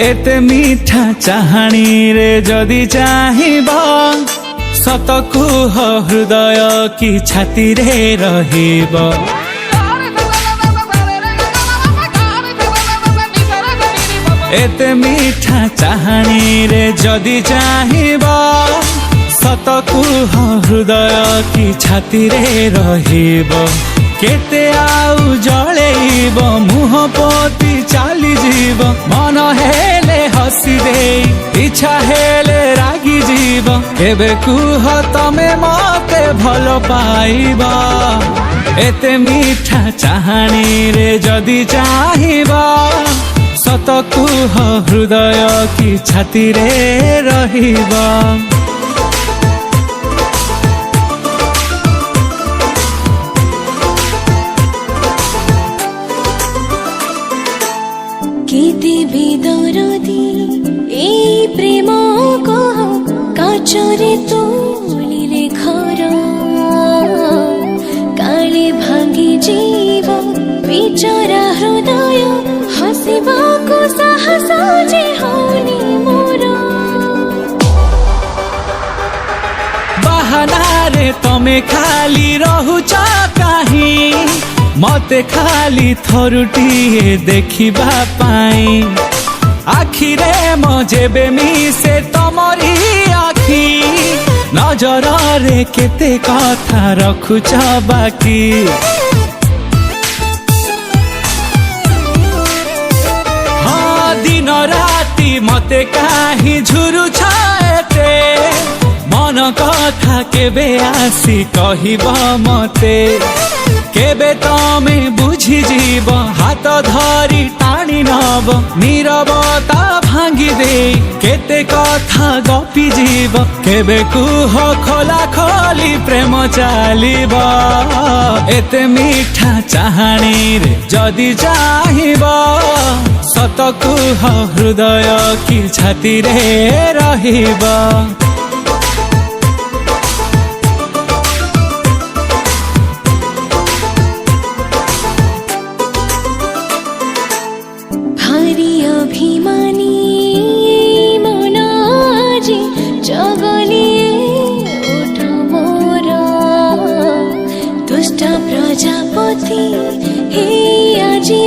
एते मीठा चाहाणी रे जदि चाहिबा सत कुह हृदय की छाती रे रहिबा। एते मीठा चाहाणी रे जदि चाहिबा सत कुह हृदय की छाती रे रहिबा। केते आउ जळेइब मुह पोती चाली जीव मन हेले हसी दे इच्छा हेले रागी जीव। एबे कुह तमे मते भल पाइबा एते मीठा चाहाणी रे जदि चाहिबा सत कुह हृदय की छाती रे रहिबा। केते बेदरदी ए प्रेम कह काचरे तोलिले घर काले भांगी जीव विचरा हृदय हसिबाको साहस जे हौनी मोर। बहाना रे तमे खाली रहुछ काहीं मते खाली थरुटिए देखिबा पाई। आखिरे मजेबे मिसे तमरी आखी नजर रे केते कथा रखुछ बाकी। हाँ दिन राति मते काही झुरुछ एते मन कथा केबे आसी कहिबा मते। केबे तमे बुझी जीव हाथ धरी टाणी नब नीरवता भांगी दे केते कथा गपी जीव। केबे कुह खोला खोली प्रेम चालिब एते मीठा चाहाणी रे जदि चाहिबा सत कुह हृदय की छाती रे रहिबा। अभिमानी मन आज जगलिए उठ मोर दुष्ट प्रजापति हे आज